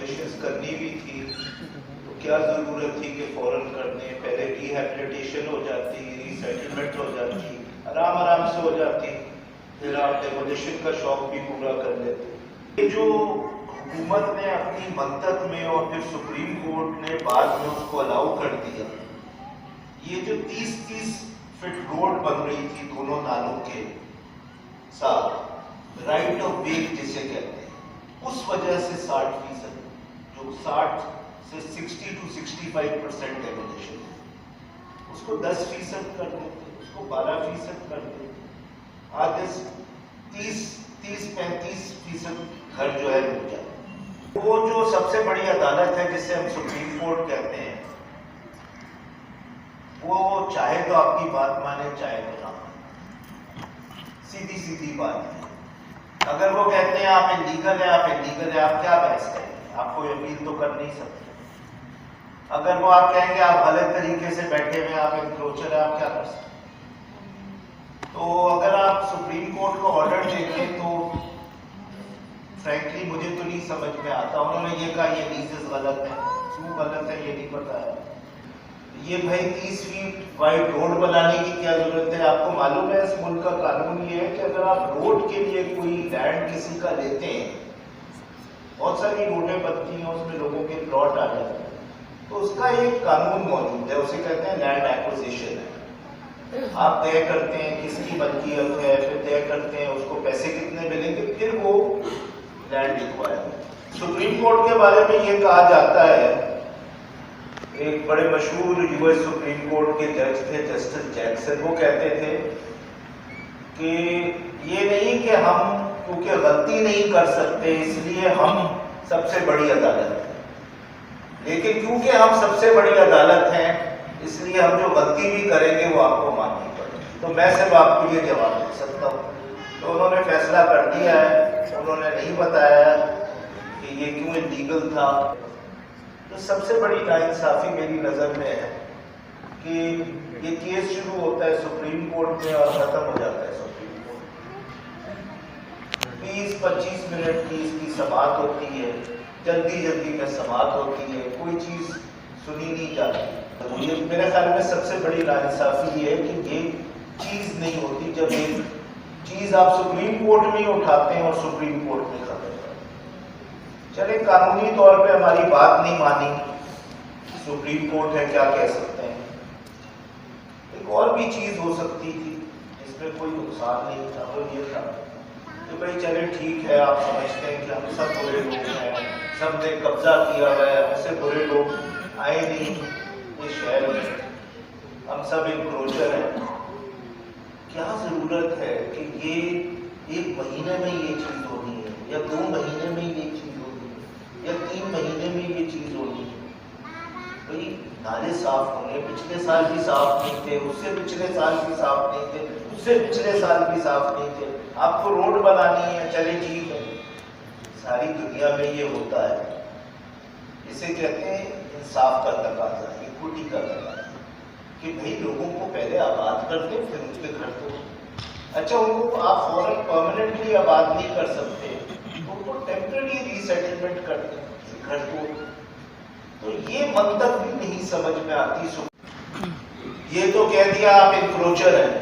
ایبولیشنز کرنی بھی تھی تو کیا ضرورت تھی کہ فوراً کر دیں، پہلے ریہیبلیٹیشن ہو جاتی، ری سیٹلمنٹ ہو جاتی، آرام آرام سے ہو جاتی، پھر آپ ایبولیشن کا شوق بھی پورا کر لیتے۔ یہ جو حکومت نے اپنی منطق میں اور پھر سپریم کورٹ نے بعد میں اس کو الاؤ کر دیا، یہ جو 30 فٹ روڈ بن رہی تھی دونوں نالوں کے ساتھ، رائٹ آف وے جسے کہتے ہیں، اس وجہ سے 60%، جو 60 سے 60 to 65% ایبولیشن ہے، اس کو 10% کر دیتے، اس کو 12% کر دیتے، آگے 30-35% گھر جو ہے رک جائے۔ وہ جو سب سے بڑی عدالت ہے جسے ہم سپریم کورٹ کہتے ہیں، وہ چاہے تو آپ کی بات مانے چاہے تو نہ مانے، سیدھی بات ہے۔ اگر وہ کہتے ہیں آپ انلیگل ہیں، آپ انلیگل ہیں، آپ کیا بحث کریں گے؟ آپ کو اپیل تو کر نہیں سکتے۔ اگر وہ آپ کہیں گے آپ غلط طریقے سے بیٹھے ہوئے، آپ انکروچر ہیں، آپ کیا کر سکتے ہیں؟ تو اگر آپ سپریم کورٹ کو آرڈر دیکھیں تو فرینکلی مجھے تو نہیں سمجھ میں آتا۔ انہوں نے یہ کہا یہ لیزز غلط ہیں، کیوں غلط ہے یہ نہیں پتا ہے۔ یہ بھائی 30 فیٹ وائڈ روڈ بنانے کی کیا ضرورت ہے؟ آپ کو معلوم ہے اس ملک کا قانون یہ ہے کہ اگر آپ روڈ کے لیے کوئی لینڈ کسی کا لیتے ہیں، بہت ساری روڈیں بنتی ہیں، اس میں لوگوں کے پلاٹ آ جاتے ہیں، تو اس کا ایک قانون موجود ہے، اسے کہتے ہیں لینڈ ایکوزیشن ہے۔ آپ طے کرتے ہیں کس کی ملکیت ہے، پھر طے کرتے ہیں اس کو پیسے کتنے ملیں گے، پھر وہ لینڈ لکھوایا۔ سپریم کورٹ کے بارے میں یہ کہا جاتا ہے، ایک بڑے مشہور یو ایس سپریم کورٹ کے جج تھے جسٹس جیکسن، وہ کہتے تھے کہ یہ نہیں کہ ہم کیونکہ غلطی نہیں کر سکتے اس لیے ہم سب سے بڑی عدالت ہیں، لیکن کیونکہ ہم سب سے بڑی عدالت ہیں اس لیے ہم جو غلطی بھی کریں گے وہ آپ کو ماننی پڑے گی۔ تو میں صرف آپ کو یہ جواب دے سکتا ہوں۔ تو انہوں نے فیصلہ کر دیا ہے، انہوں نے نہیں بتایا کہ یہ کیوں انلیگل تھا۔ تو سب سے بڑی ناانصافی میری نظر میں ہے کہ یہ کیس شروع ہوتا ہے سپریم کورٹ میں اور ختم ہو جاتا ہے سپریم کورٹ۔ 20-25 منٹ کی اس کی سماعت ہوتی ہے، جلدی میں سماعت ہوتی ہے، کوئی چیز سنی نہیں جاتی۔ یہ میرے خیال میں سب سے بڑی ناانصافی یہ ہے کہ یہ چیز نہیں ہوتی جب ایک چیز آپ سپریم کورٹ میں ہی اٹھاتے ہیں اور سپریم کورٹ میں ختم کرتے ہیں۔ چلے قانونی طور پہ ہماری بات نہیں مانی، سپریم کورٹ ہے کیا کہہ سکتے ہیں۔ ایک اور بھی چیز ہو سکتی تھی جس میں کوئی نقصان نہیں تھا، وہ یہ تھا کہ بھائی چلے ٹھیک ہے، آپ سمجھتے ہیں کہ ہم سب برے لوگ ہیں، سب نے قبضہ کیا ہوا ہے، ایسے برے لوگ آئے نہیں اس شہر میں، ہم سب انکروچر ہیں۔ کیا ضرورت ہے کہ یہ 1 مہینے میں یہ چیز ہونی ہے، یا 2 مہینے میں یہ چیز ہونی ہے، یا 3 مہینے میں یہ چیز ہونی ہے؟ بھائی نالے صاف ہونے، پچھلے سال بھی صاف نہیں تھے، اس سے پچھلے سال بھی صاف نہیں تھے، اس سے پچھلے سال بھی صاف نہیں تھے، آپ کو روڈ بنانی ہے، چلے ٹھیک ہے۔ ساری دنیا میں یہ ہوتا ہے، اسے کہتے ہیں انصاف کا تقاضا، ایکوٹی کا تقاضا، کہ بھئی لوگوں کو پہلے آباد کر دیں پھر ان کے گھر کو۔ اچھا ان کو آپ فوراً پرماننٹلی آباد نہیں کر سکتے تو ان کو ٹیمپرری ری سیٹلمنٹ کر دیں گھر کو۔ تو یہ منطق بھی نہیں سمجھ میں آتی۔ یہ تو کہہ دیا آپ انکروچر ہیں،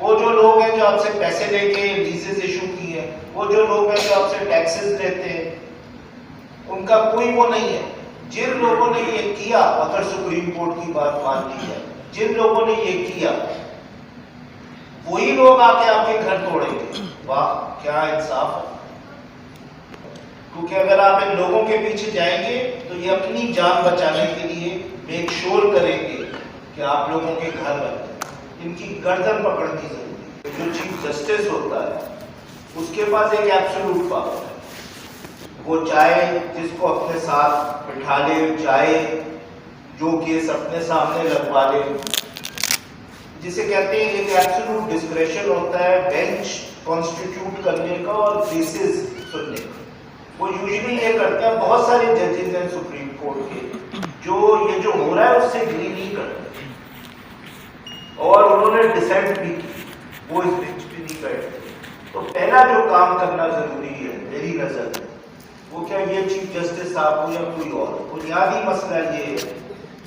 وہ جو لوگ ہیں جو آپ سے پیسے لے کے لیزز ایشو کی ہیں، وہ جو لوگ ہیں جو آپ سے ٹیکسز لیتے ہیں، ان کا کوئی وہ نہیں ہے۔ جن لوگوں نے یہ کیا، اگر سپریم کورٹ کی بات مان لی جائے، جن لوگوں نے یہ کیا وہی لوگ آ کے آپ کے گھر توڑیں گے۔ واہ کیا انصاف ہے! کیونکہ اگر آپ ان لوگوں کے پیچھے جائیں گے تو یہ اپنی جان بچانے کے لیے میک شور کریں گے کہ آپ لوگوں کے گھر بنیں۔ ان کی گردن پکڑنی ضروری ہے۔ جو چیف جسٹس ہوتا ہے اس کے پاس ایک ایبسولوٹ پاور ہے، وہ چاہے جس کو اپنے ساتھ بٹھا لے، چاہے جو کیس اپنے سامنے لگوا لے، جسے کہتے ہیں ایک ایبسولوٹ ڈسکریشن ہوتا ہے بینچ کانسٹیٹیوٹ کرنے کا اور کیسز سننے کا۔ وہ یوزلی یہ کرتے ہیں، بہت سارے ججز ہیں سپریم کورٹ کے جو یہ جو ہو رہا ہے اس سے اگری نہیں کرتے، اور انہوں نے ڈسینٹ بھی کی، وہ اس بینچ پہ نہیں بیٹھتے۔ تو پہلا جو کام کرنا ضروری ہے میری نظر میں وہ کیا یہ چیف جسٹس صاحب ہو یا کوئی اور. بنیادی مسئلہ یہ ہے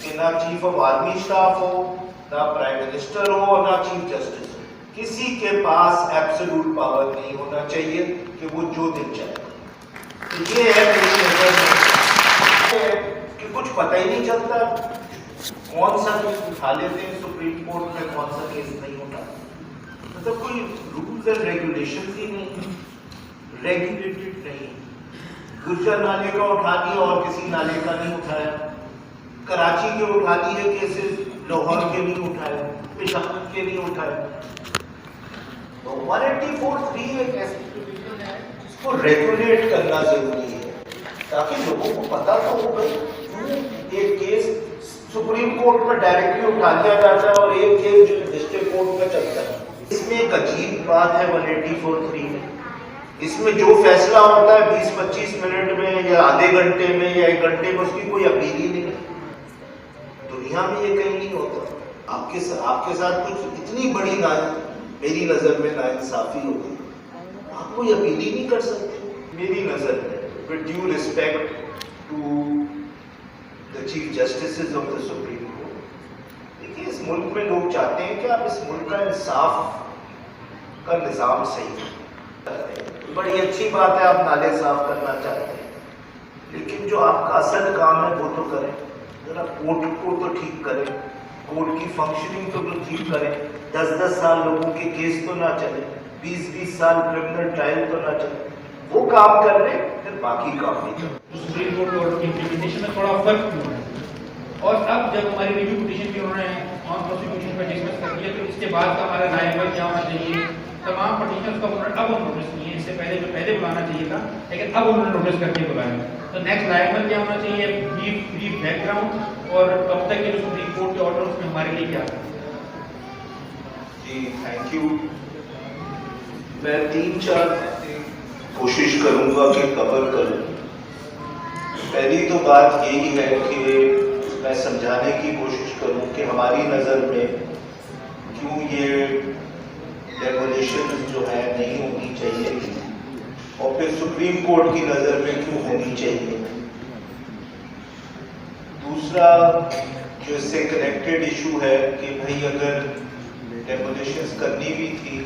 کہ نہ چیف آف آرمی اسٹاف ہو، نہ پرائم منسٹر ہو اور نہ چیف جسٹس ہو. کسی کے پاس ایبسولوٹ پاور نہیں ہونا چاہیے کہ وہ جو دل چاہے. تو یہ ہے میری نظر میں کہ کچھ پتہ ہی نہیں چلتا کون سا کیس اٹھا لیتے ہیں سپریم کورٹ میں، کون سا کیس نہیں اٹھا. مطلب کوئی رولز اینڈ ریگولیشن ہی نہیں، ریگولیٹڈ نہیں. گجر نالے کا اٹھا دیا اور کسی نالے کا نہیں اٹھایا. کراچی کے اٹھا دیے کیسز، لاہور کے نہیں اٹھائے، پشاور کے نہیں اٹھائے. تو 1843 ایک ایسی پروویژن ہے جس کو ریگولیٹ کرنا ضروری ہے تاکہ لوگوں کو پتا تو ہو گئی کیوں ایک کیس سپریم کورٹ میں ڈائریکٹلی اٹھا دیا جاتا ہے اور ایک کیس جو ڈسٹرکٹ کورٹ میں چلتا ہے. اس میں ایک عجیب بات ہے 1843 میں، اس میں جو فیصلہ ہوتا ہے 20-25 منٹ میں یا آدھے گھنٹے میں یا 1 گھنٹے میں، اس کی کوئی اپیل ہی نہیں ہے. دنیا میں یہ کہیں نہیں ہوتا. آپ کے ساتھ کچھ اتنی بڑی میری نظر میں ناانصافی ہوگی، آپ کوئی اپیل ہی نہیں کر سکتے. میری نظر میں with due respect to the chief justices of the Supreme Court، دیکھیے اس ملک میں لوگ چاہتے ہیں کہ آپ اس ملک کا انصاف کا نظام صحیح کرتے ہیں. بڑی اچھی بات ہے آپ نالے صاف کرنا چاہتے ہیں، لیکن جو آپ کا اصل کام ہے وہ تو کریں. ذرا کورٹ کو تو ٹھیک کریں، کورٹ کی فنکشننگ تو ٹھیک کریں. 10-10 سال لوگوں کے کیس تو نہ چلے، 20-20 سال کرمنل ٹرائل تو نہ چلے. وہ کام کر لیں پھر باقی کام نہیں کریں. سپریم کورٹ آرڈر کی امپلیمنٹیشن میں تھوڑا فرق کیوں ہے؟ اور اب جب ہماری ریویو پٹیشن بھی انہوں نے آن پروسیکیوشن پر ڈسکس کر دیا تو اس کے بعد کا ہمارا رائے عمل کیا ہونا چاہیے؟ تمام پٹیشنز کا انہوں نے اب نوٹس کیے ہیں، اس سے پہلے جو پہلے بلانا چاہیے تھا لیکن اب انہوں نے نوٹس کر کے بلایا. تو نیکسٹ رائے عمل کیا ہونا چاہیے؟ بریف بیک گراؤنڈ اور اب تک کے جو سپریم کورٹ کے آرڈر اس میں ہمارے لیے کیا ہے؟ جی تھینک یو. میں 3-4 کوشش کروں گا کہ کور کروں. پہلی تو بات یہی ہے کہ میں سمجھانے کی کوشش کروں کہ ہماری نظر میں کیوں یہ ریگولیشن جو ہے نہیں ہونی چاہیے اور پھر سپریم کورٹ کی نظر میں کیوں ہونی چاہیے. دوسرا جو اس سے کنیکٹڈ ایشو ہے کہ بھئی اگر ریگولیشنز کرنی بھی تھی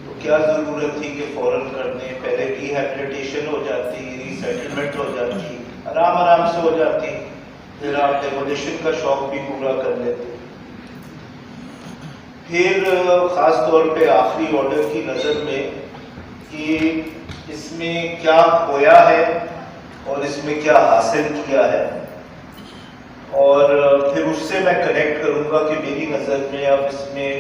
تو کیا ضرورت تھی کہ فوراً کر دیں؟ پہلے ریہیبلیٹیشن ہو جاتی، ری سیٹلمنٹ ہو جاتی، آرام سے ہو جاتی، پھر آپ ریگولیشن کا شوق بھی پورا کر لیتے. پھر خاص طور پہ آخری آرڈر کی نظر میں کہ اس میں کیا کھویا ہے اور اس میں کیا حاصل کیا ہے، اور پھر اس سے میں کنیکٹ کروں گا کہ میری نظر میں اب اس میں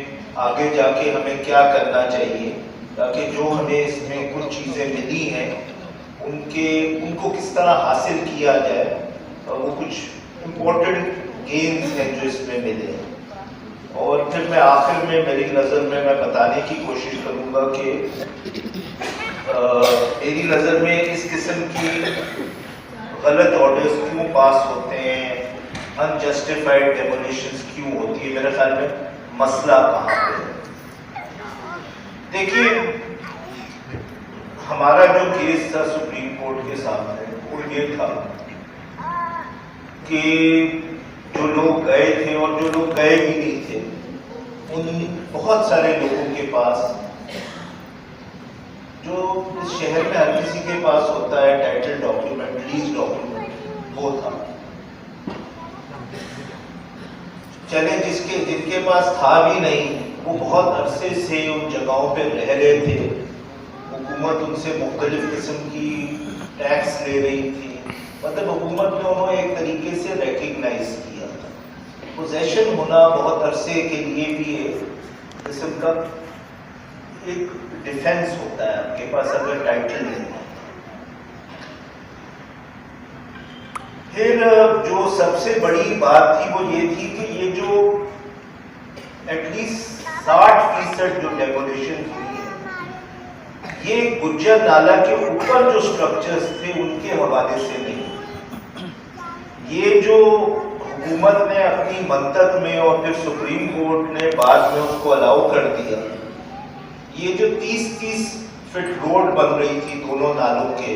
آگے جا کے ہمیں کیا کرنا چاہیے تاکہ جو ہمیں اس میں کچھ چیزیں ملی ہیں ان کو کس طرح حاصل کیا جائے اور وہ کچھ امپورٹنٹ گینز ہیں جو اس میں ملے ہیں. اور پھر میں آخر میں میری نظر میں بتانے کی کوشش کروں گا کہ میری نظر میں اس قسم کی غلط آرڈرز کیوں پاس ہوتے ہیں، انجسٹیفائڈ ڈیمولیشنز کیوں ہوتی ہے. میرے خیال میں مسئلہ کہاں پہ ہے؟ دیکھیے ہمارا جو کیس تھا سپریم کورٹ کے سامنے وہ یہ تھا کہ جو لوگ گئے تھے اور جو لوگ گئے بھی نہیں تھے ان بہت سارے لوگوں کے پاس جو اس شہر میں ہر کسی کے پاس ہوتا ہے ٹائٹل ڈاکیومنٹ، لیز ڈاکیومنٹ، وہ تھا. چلے جن کے پاس تھا بھی نہیں وہ بہت عرصے سے ان جگہوں پہ رہ رہے تھے، حکومت ان سے مختلف قسم کی ٹیکس لے رہی تھی، مطلب حکومت نے انہوں ایک طریقے سے ریکگنائز کیا. پوزیشن ہونا بہت عرصے کے لیے بھی ایک قسم کا ایک ڈیفینس ہوتا ہے آپ کے پاس اگر ٹائٹل نہیں ہے. پھر جو سب سے بڑی بات تھی وہ یہ تھی کہ یہ جو ایٹ لیسٹ 60% جو ڈیمولیشن ہوئی ہے یہ گجر نالہ کے اوپر جو سٹرکچرز تھے ان کے حوالے سے نہیں. یہ جو حکومت نے اپنی منطق میں اور پھر سپریم کورٹ نے بعد میں اس کو الاؤ کر دیا، یہ جو 30-30 فٹ روڈ بن رہی تھی دونوں نالوں کے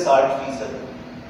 60%,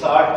60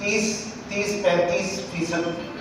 30-35%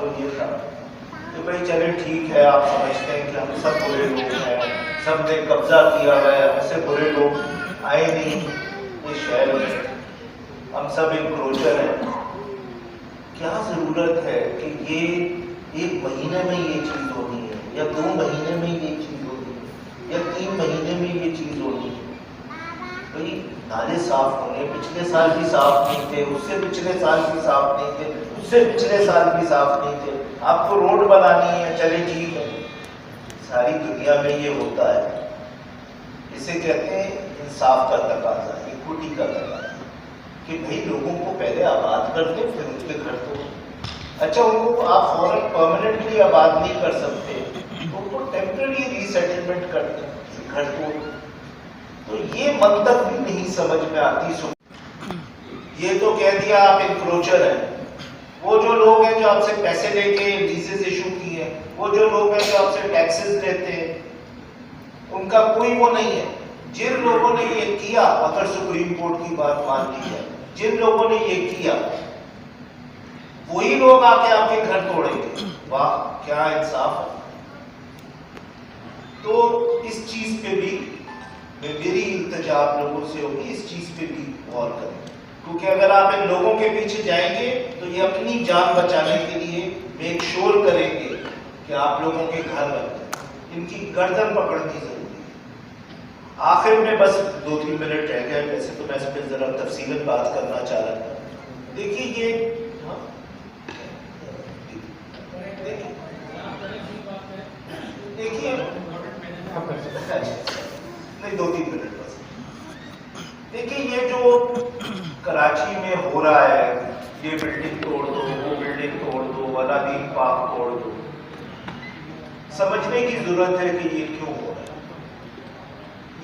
وہ یہ تھا کہ بھائی چلے ٹھیک ہے، آپ سمجھتے ہیں کہ ہم سب برے لوگ ہیں، سب نے قبضہ کیا ہوا ہے، ایسے برے لوگ آئے نہیں اس شہر میں، ہم سب انکروچر ہیں. کیا ضرورت ہے کہ یہ 1 مہینے میں یہ چیز ہونی ہے، یا 2 مہینے میں یہ چیز ہونی ہے، یا 3 مہینے میں یہ چیز ہونی ہے؟ بھائی نالے صاف ہونے، پچھلے سال بھی صاف نہیں تھے، اس سے پچھلے سال بھی صاف نہیں تھے، اس سے پچھلے سال بھی صاف نہیں تھے. آپ کو روڈ بنانی ہے، چلے ٹھیک ہے. ساری دنیا میں یہ ہوتا ہے. اسے کہتے ہیں انصاف کا تقاضا، ایکوٹی کا تقاضا، کہ بھائی لوگوں کو پہلے آباد کر دیں پھر ان کے گھر تو. اچھا ان کو آپ فوراً پرماننٹلی آباد نہیں کر سکتے تو ان کو ٹیمپرری ری سیٹلمنٹ کر دیں گھر کو. تو یہ منطق بھی نہیں سمجھ میں آتی. یہ تو کہہ دیا آپ انکروچر ہیں. وہ جو لوگ ہیں جو آپ سے پیسے لے کے لیزز ایشو کی ہیں، وہ جو لوگ ہیں جو آپ سے ٹیکسز لیتے ہیں، ان کا کوئی وہ نہیں ہے. جن لوگوں نے یہ کیا، اگر سپریم کورٹ کی بات مان لی جائے، جن لوگوں نے یہ کیا وہی لوگ آ کے آپ کے گھر توڑیں گے. واہ کیا انصاف ہے. تو اس چیز پہ بھی میری التجا آپ لوگوں سے ہوگی، اس چیز پہ بھی غور کریں، کیونکہ اگر آپ ان لوگوں کے پیچھے جائیں گے تو یہ اپنی جان بچانے کے لیے میک شور کریں گے کہ آپ لوگوں کے گھر بن جائیں. ان کی گردن پکڑنی ضروری ہے. آخر میں بس 2-3 منٹ رہ گئے، ویسے تو میں اس پہ ذرا تفصیلاً بات کرنا چاہ رہا تھا. دیکھیے یہ دیکھیے نہیں 2-3 منٹ بس. دیکھیے یہ جو کراچی میں ہو رہا ہے، یہ بلڈنگ توڑ دو، وہ بلڈنگ توڑ دو، علادین پارک توڑ دو، سمجھنے کی ضرورت ہے کہ یہ کیوں ہو رہا ہے.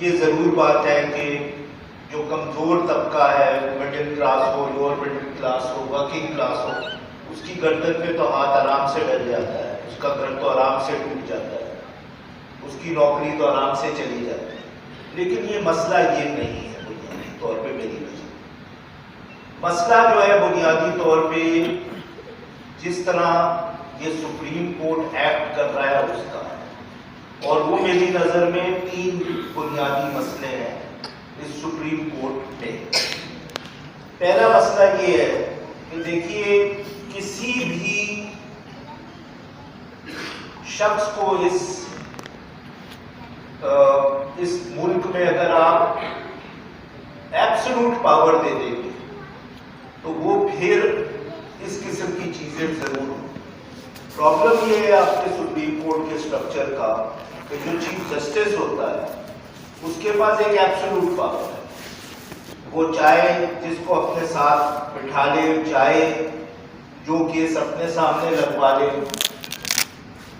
یہ ضرور بات ہے کہ جو کمزور طبقہ ہے، مڈل کلاس ہو، لوور مڈل کلاس ہو، ورکنگ کلاس ہو، اس کی گردن پہ تو ہاتھ آرام سے ڈل جاتا ہے، اس کا گھر تو آرام سے ٹوٹ جاتا ہے، اس کی نوکری تو آرام سے چلی جاتی ہے. لیکن یہ مسئلہ یہ نہیں ہے بنیادی طور پہ. میری وجہ مسئلہ جو ہے بنیادی طور پہ جس طرح یہ سپریم کورٹ ایکٹ کر رہا ہے اس کا، اور وہ میری نظر میں 3 بنیادی مسئلے ہیں اس سپریم کورٹ میں. پہلا مسئلہ یہ ہے کہ دیکھیے کسی بھی شخص کو اس ملک میں اگر آپ ایبسولوٹ پاور دے دیں گے تو وہ پھر اس قسم کی چیزیں ضرور ہوں. پرابلم یہ ہے آپ کے سپریم کورٹ کے اسٹرکچر کا کہ جو چیف جسٹس ہوتا ہے اس کے پاس ایک ایبسولوٹ پاور ہے. وہ چاہے جس کو اپنے ساتھ بٹھا لے، چاہے جو کیس اپنے سامنے لگوا لے،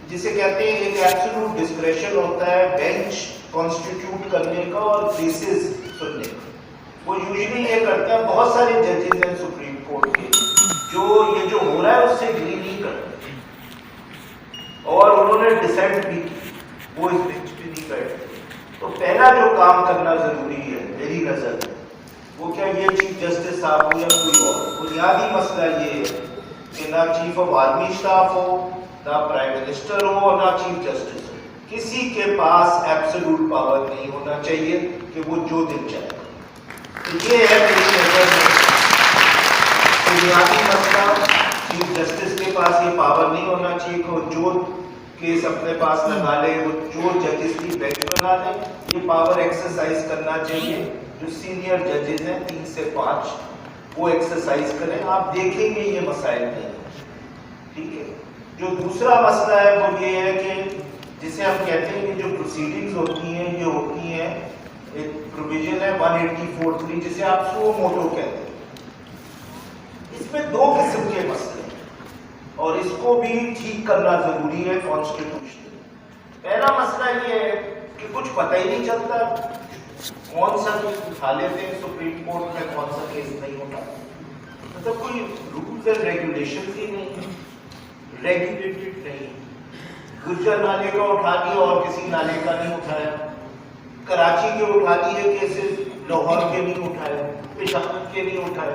جسے کہتے ہیں ایک ایبسولوٹ ڈسکریشن ہوتا ہے بینچ کانسٹیٹیوٹ کرنے کا اور کیسز سننے کا. وہ یوزلی یہ کرتے ہیں، بہت سارے ججز ہیں سپریم کورٹ کے جو یہ جو ہو رہا ہے اس سے اگری نہیں کرتے اور انہوں نے ڈسینٹ بھی کی، وہ اس بینچ پہ نہیں بیٹھتے. تو پہلا جو کام کرنا ضروری ہے میری نظر میں وہ کیا، یہ چیف جسٹس صاحب ہو یا کوئی اور، بنیادی مسئلہ یہ ہے کہ نہ چیف آف آرمی اسٹاف ہو، نہ پرائم منسٹر ہو اور نہ چیف جسٹس ہو، کسی کے پاس ایبسولوٹ پاور نہیں ہونا چاہیے کہ وہ جو دل چاہے. تو یہ ہے میری نظر میں بنیادی مسئلہ. چیف جسٹس کے پاس یہ پاور نہیں ہونا چاہیے کہ وہ جو کیس اپنے پاس لگا لے، وہ جو ججز کی بینچ بنا لے. یہ پاور ایکسرسائز کرنا چاہیے جو سینئر ججز ہیں 3 سے 5 وہ ایکسرسائز کریں. آپ دیکھیں گے یہ مسائل نہیں. ٹھیک ہے. جو دوسرا مسئلہ ہے وہ یہ ہے کہ جسے ہم کہتے ہیں کہ جو پروسیڈنگز ہوتی ہیں یہ ہوتی ہیں، ایک پروویژن ہے 184(3) جسے آپ سو موٹو کہتے ہیں. اس میں 2 قسم کے مسئلے ہیں اور اس کو بھی ٹھیک کرنا ضروری ہے کانسٹیٹیوشن. پہلا مسئلہ یہ ہے کہ کچھ پتہ ہی نہیں چلتا کون سا کیس اٹھا لیتے ہیں سپریم کورٹ میں، کون سا کیس نہیں ہوتا. مطلب کوئی رولز اینڈ ریگولیشن ہی نہیں، ریگولیٹڈ نہیں. گجر نالے کا اٹھا دیا اور کسی نالے کا نہیں اٹھایا، کراچی کے اٹھا دیے کیسز، لاہور کے نہیں اٹھائے، پشاور کے نہیں اٹھائے.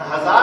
1000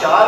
4